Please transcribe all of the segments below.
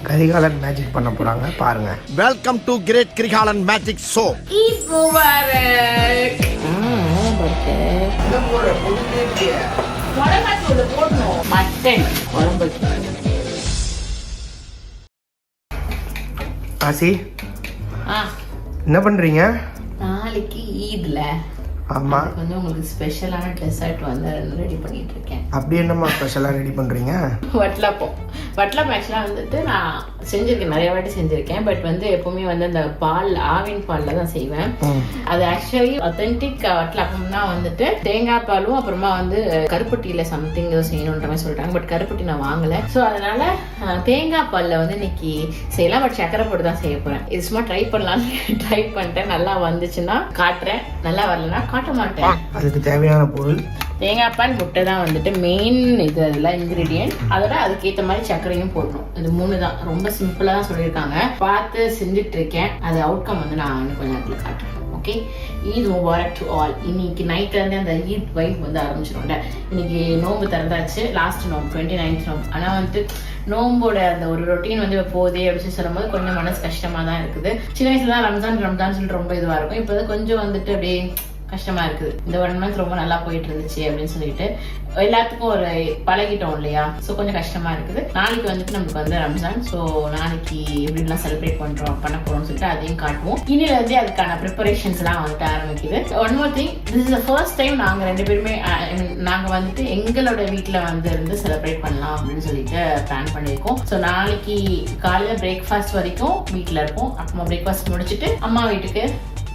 Karikalan magic பண்ண போறாங்க பாருங்க. Welcome to great Karikalan magic show. Eid முபாரக். ஆசி என்ன பண்றீங்க? நாளைக்கு ஈத்ல ஆமா கொஞ்சம் உங்களுக்கு ஸ்பெஷலான டெசர்ட் வந்து ரெடி பண்ணிட்டு இருக்கேன். அப்படி என்னமா ஸ்பெஷலா ரெடி பண்றீங்க? வட்லப்பம் ஆக்சுவலா வந்துட்டு நான் செஞ்சிருக்கேன், நிறைய வாட்டி செஞ்சிருக்கேன். பட் வந்து எப்பவுமே வந்து அந்த பால் ஆவின் பால்ல தான் செய்வேன். அது ஆக்சுவலி ஒத்தென்டிக் வட்லப்பம்னா வந்துட்டு தேங்காய் பாலும் அப்புறமா வந்து கருப்பட்டியில சம்திங் ஏதோ செய்யணுன்ற மாதிரி சொல்றாங்க. பட் கருப்பட்டி நான் வாங்கல. ஸோ அதனால தேங்காய் பால்ல வந்து இன்னைக்கு செய்யலாம். பட் சக்கரை போட்டு தான் செய்ய போறேன். இது சும்மா ட்ரை பண்ணலாம்னு ட்ரை பண்ணிட்டேன். நல்லா வந்துச்சுன்னா காட்டுறேன், நல்லா வரலன்னா காட்ட மாட்டேன். அதுக்கு தேவையான பொருள் தேங்காய் பால், முட்டை தான் வந்துட்டு மெயின் இது. அதெல்லாம் இன்கிரீடியன்ட். அதோட அதுக்கேற்ற மாதிரி சர்க்கரையும் போடணும். இது 3 தான். ரொம்ப சிம்பிளா தான் சொல்லியிருக்காங்க. பார்த்து செஞ்சுட்டு இருக்கேன். அது அவுட்கம் வந்து நான் இன்னும் கொஞ்சம் நேரத்தில் காட்டுறேன். Okay, Eid Mubarak to all. இன்னைக்கு நைட்ல இருந்து அந்த ஈத் வைப் வந்து ஆரம்பிச்சிடும்ல. இன்னைக்கு நோம்பு திறந்தாச்சு, லாஸ்ட் நோம்பு 29th நோம்பு. ஆனா வந்துட்டு நோம்போட அந்த ஒரு ரொட்டீன் வந்து போதே அப்படின்னு சொல்லும்போது கொஞ்சம் மனசு கஷ்டமா தான் இருக்குது. சின்ன வயசுல தான் ரம்ஜான் சொல்லிட்டு ரொம்ப இதுவா இருக்கும். இப்போ கொஞ்சம் வந்துட்டு அப்படியே கஷ்டமா இருக்குது. இந்த 1 month ரொம்ப நல்லா போயிட்டு இருந்துச்சு அப்படின்னு சொல்லிட்டு எல்லாத்துக்கும் ஒரு பழகிட்டோம் இல்லையா. ஸோ கொஞ்சம் கஷ்டமா இருக்குது. நாளைக்கு வந்துட்டு நமக்கு வந்து ரம்ஜான். ஸோ நாளைக்கு எப்படிலாம் செலிப்ரேட் பண்ண போறோம்னு சொல்லிட்டு அதையும் காட்டுவோம். இன்னில இருந்து அதுக்கான ப்ரிப்பரேஷன்ஸ் எல்லாம் வந்துட்டு ஆரம்பிக்குது. One more thing, this is the first time நாங்க 2 பேருமே நாங்க வந்துட்டு எங்களோட வீட்டுல வந்து இருந்து செலிப்ரேட் பண்ணலாம் அப்படின்னு சொல்லிட்டு பிளான் பண்ணியிருக்கோம். ஸோ நாளைக்கு காலையில பிரேக்ஃபாஸ்ட் வரைக்கும் வீட்டுல இருப்போம். அப்புறமா பிரேக்ஃபாஸ்ட் முடிச்சுட்டு அம்மா வீட்டுக்கு,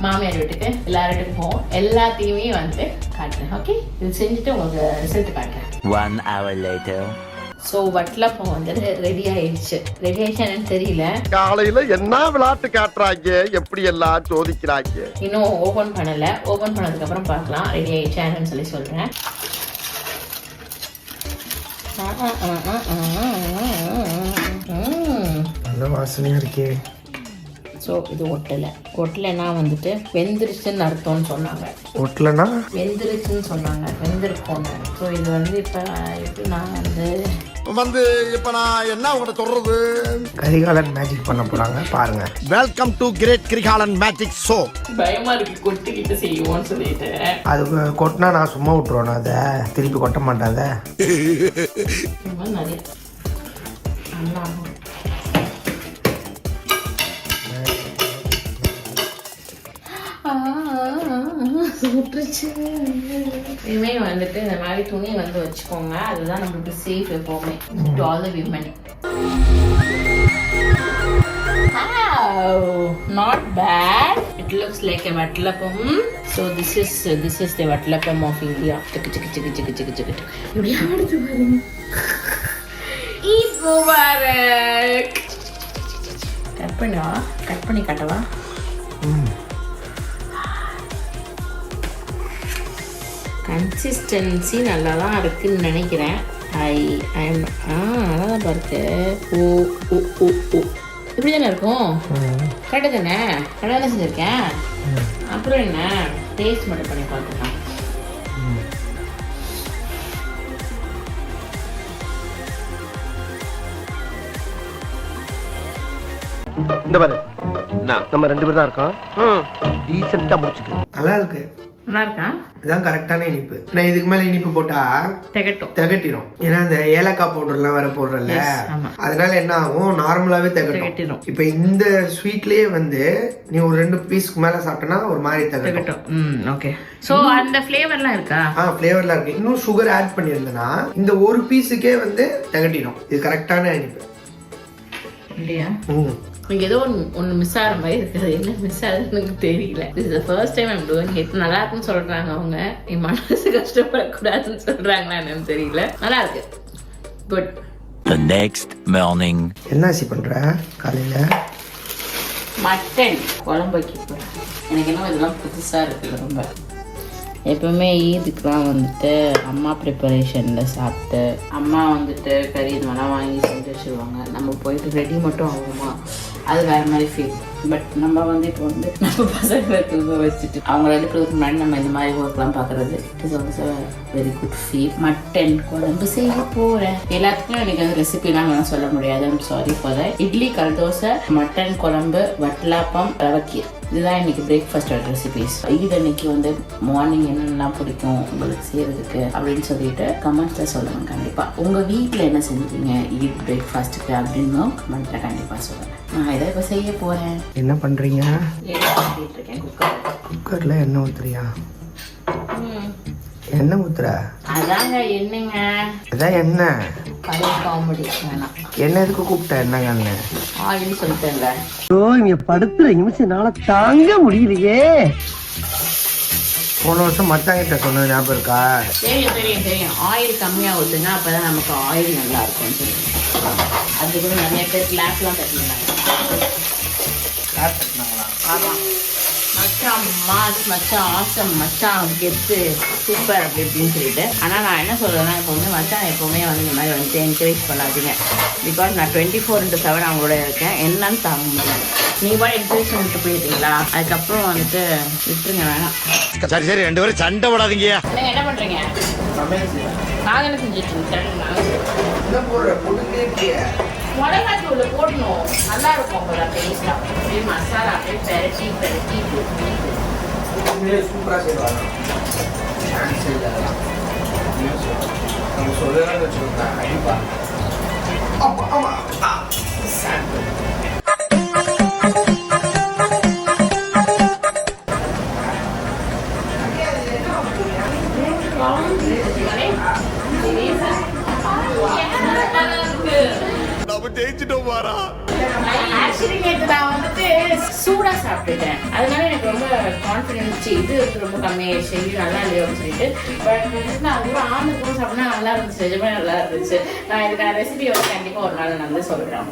மாமியார் வீட்டுக்கு, எல்லார்ட்டுக்கும் போவோம். எல்லாத்தையுமே வந்து காட்டுறேன். ஓகே, இது செஞ்சுட்டு உங்களுக்கு ரிசல்ட் காட்டுறேன். 1 hour later. ஸோ வட்லப்பம் வந்து ரெடி ஆயிடுச்சு. என்னன்னு தெரியல. காலையில என்ன விளையாட்டு காட்டுறாங்க, எப்படி எல்லாம் சோதிக்கிறாங்க. இன்னும் ஓபன் பண்ணல. ஓபன் பண்ணதுக்கு அப்புறம் பார்க்கலாம் ரெடி ஆயிடுச்சான்னு சொல்லி சொல்றேன். நல்ல வாசனையா இருக்கே. ஸோ இது ஒட்டலைன்னா வந்துட்டு வெந்துருச்சுன்னு அர்த்தம்னு சொன்னாங்க. ஒட்டலைன்னா வெந்துருச்சுன்னு சொன்னாங்க, வெந்திருக்கோன்னு. ஸோ இது வந்து இப்போ இது நான் வந்து இப்ப நான் என்ன உங்கள்ட்ட சொல்றது, கரிகாலன் மேஜிக் பண்ண போறாங்க பாருங்க. Welcome to great Karikalan magic show. பயமா இருக்கு கொட்டிக்கிட்டு செய்வோம்னு சொல்லிட்டு. அது கொட்டினா நான் சும்மா விட்டுருவேன், அதை திருப்பி கொட்ட மாட்டாத. நிறைய நல்லா இனிமே வந்துட்டு இந்த மாதிரி துணி வந்து வச்சுக்கோங்க. அதுதான் நம்மளுக்கு சேஃப் எப்பவுமே. To all the women. Not bad. It looks like a vatlappam. So this is the vatlappam of India. இப்படி ஆடுது பாருங்க. ஈத் முபாரக். கட் பண்ணி காட்டவா? கன்சிஸ்டன்சி நல்லா தான் இருக்குன்னு நினைக்கிறேன். நல்லா தான் பாருக்கு. இப்படி தானே இருக்கும். கரெக்டாக தானே? கரெக்டாக தான் செஞ்சுருக்கேன். அப்புறம் என்ன, டேஸ்ட் மட்டும் பண்ணி பார்த்துக்கலாம். இந்த பாரு, நம்ம 2 பேர் தான் இருக்கோம். டீசெண்டா முடிச்சுக்கு. நல்லா இருக்கு. நல்லா இருக்கா? இதான் கரெக்டான இனிப்பு. நான் இதுக்கு மேல இனிப்பு போட்டா திகட்டிடும். ஏன்னா இந்த ஏலக்காய் பவுடர்லாம் வேற போடுறல, அதனால என்ன ஆகும், நார்மலாவே திகட்டிடும். இப்ப இந்த ஸ்வீட்லயே வந்து நீ ஒரு 2 பீஸ்க்கு மேல சாப்பிட்டனா ஒரு மாதிரி திகட்டும். ஓகே. சோ அந்த ஃப்ளேவர்லாம் இருக்கா? ஃப்ளேவர்லாம் இருக்கு. இன்னும் சுகர் ஆட் பண்ணியிருந்தனா இந்த ஒரு பீஸுக்கே வந்து திகட்டிடும். இது கரெக்டான இனிப்பு இல்லையா? இங்க ஏதோ ஒன்று மிஸ் ஆகிற மாதிரி இருக்குது. என்ன மிஸ் ஆகுதுன்னு எனக்கு தெரியல. This is the first time I'm doing it. நல்லா இருக்குன்னு சொல்றாங்க அவங்க. என் மனசு கஷ்டப்படக்கூடாதுன்னு சொல்றாங்களா என்னன்னு தெரியல. நல்லா இருக்கு. குட். The next morning. என்ன பண்ற காலையில? மட்டன் குழம்பு வைக்க போறேன். எனக்கு என்ன இதெல்லாம் புதுசா இருக்கு ரொம்ப. எப்பவுமே ஈதுக்குலாம் வந்துட்டு அம்மா ப்ரிப்பரேஷனில் சாப்பிட்டு அம்மா வந்துட்டு கறி இது மாதிரிலாம் வாங்கி செஞ்சு வச்சுருவாங்க. நம்ம போயிட்டு ரெடி மட்டும் ஆகுமா, அது வேறு மாதிரி ஃபீல். பட் நம்ம வந்து இப்போ வந்து நம்ம பசங்களை தூங்க வச்சுட்டு அவங்கள எடுக்கிறதுக்கு முன்னாடி நம்ம இந்த மாதிரி ஒர்க்லாம் பார்க்குறது it is also very good feel. Mutton குழம்பு செய்ய போகிறேன். எல்லாத்துக்கும் எனக்கு வந்து ரெசிபிலாம் நான் சொல்ல முடியாது. I'm sorry for that. Idli, கல் தோசை, மட்டன் குழம்பு, வட்டலாப்பம், ரவக்கீர், இதுதான் இன்னைக்கு பிரேக்ஃபாஸ்டோட ரெசிபிஸ். இது இன்னைக்கு வந்து மார்னிங் என்னென்னலாம் பிடிக்கும் உங்களுக்கு செய்யறதுக்கு அப்படின்னு சொல்லிட்டு கமெண்ட்ஸ்ல சொல்லுங்க. கண்டிப்பா உங்க வீட்டில் என்ன செஞ்சீங்க ஈட் பிரேக்ஃபாஸ்ட்டுக்கு அப்படின்னு கமெண்ட்ல கண்டிப்பா சொல்லுங்க. நான் இதை இப்போ செய்ய போறேன். என்ன பண்றீங்க? இருக்கேன் குக்கர்ல எண்ணெய் ஊத்துறியா? என்ன ஊத்துற? அதாங்க என்னங்க, அதான் என்ன காமெடி வேணாம். என்ன எதுக்கு கூப்பிட்ட? என்னங்க ஆயில் சொல்லிட்டேன்ல. இங்க படுத்துற நிமிஷம்னால தாங்க முடியலையே. போன வருஷம் மச்சாங்கிட்ட சொன்னது ஞாபகம் இருக்கா? தெரியும் தெரியும் தெரியும். ஆயில் கம்மியா ஊத்துங்க, அப்பதான் நமக்கு ஆயில் நல்லா இருக்கும்னு சொல்லி அதுக்கு நிறைய பேர் கிளாஸ்லாம் கட்டினாங்க. ஆமா, மச்சான் மாஸ், மச்சான் ஆசம், மச்சான் கெத்து, சூப்பர் அப்படி இப்படின்னு சொல்லிட்டு. ஆனால் நான் என்ன சொல்கிறேன்னா, இப்போ வந்து மச்சான் எப்போவுமே வந்து இந்த மாதிரி வந்துட்டு என்கரேஜ் பண்ணாதீங்க. பிகாஸ் நான் 24/7 அவங்களோட இருக்கேன். என்னன்னு தாங்க முடியாது. நீங்கள் பாட என்கரேஜ் பண்ணிட்டு போயிருக்கீங்களா, அதுக்கப்புறம் வந்துட்டு விட்டுருங்க, வேணாம். சரி சரி, 2 பேரும் சண்டை போடாதீங்க. நீங்கள் என்ன பண்ணுறீங்க? நான் என்ன செஞ்சுட்டு இருக்கேன்? மிளகாத்தூள் போடணும், நல்லா இருக்கும். உங்களோட டேஸ்டா அப்படியே மசாலா அப்படியே பெரட்டி பெரட்டி சூப்பரா செய்வாங்க. சொல்லலாம் வச்சுக்கோங்க. அடிப்பா. ஆமா. ஆக்சுவலி நேற்று நான் வந்துட்டு சூடாக சாப்பிட்டுட்டேன். அதனால எனக்கு ரொம்ப கான்ஃபிடென்ஸ் இது வந்து ரொம்ப கம்மியாயிடுச்சு. இது நல்லா இல்லையோன்னு சொல்லிட்டு. பட் நான் அதுவும் ஆந்து கூட சாப்பிட்டா நல்லா இருந்துச்சு, நிஜமே நல்லா இருந்துச்சு. நான் இதுக்கான ரெசிபியை வந்து கண்டிப்பாக ஒரு நாள் நான் வந்து சொல்கிறேன்.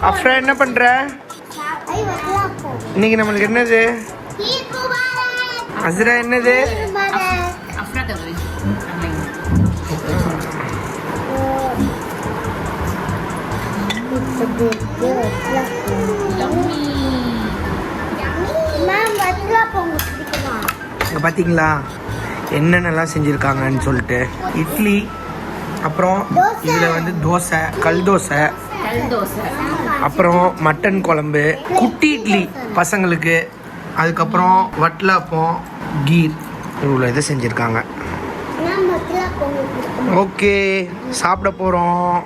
அஃப்ரா என்ன பண்ற? இன்னைக்கு நம்மளுக்கு என்னது? அஸ்ரா என்னது? அஃப்ரா கதவி பார்த்தீங்களா என்னென்னலாம் செஞ்சுருக்காங்கன்னு சொல்லிட்டு. இட்லி, அப்புறம் இதில் வந்து தோசை, கல் தோசை, அப்புறம் மட்டன் குழம்பு, குட்டி இட்லி பசங்களுக்கு, அதுக்கப்புறம் வட்டலாப்பம், கீர், இவ்வளோ இதை செஞ்சுருக்காங்க. ஓகே, சாப்பிட போகிறோம்.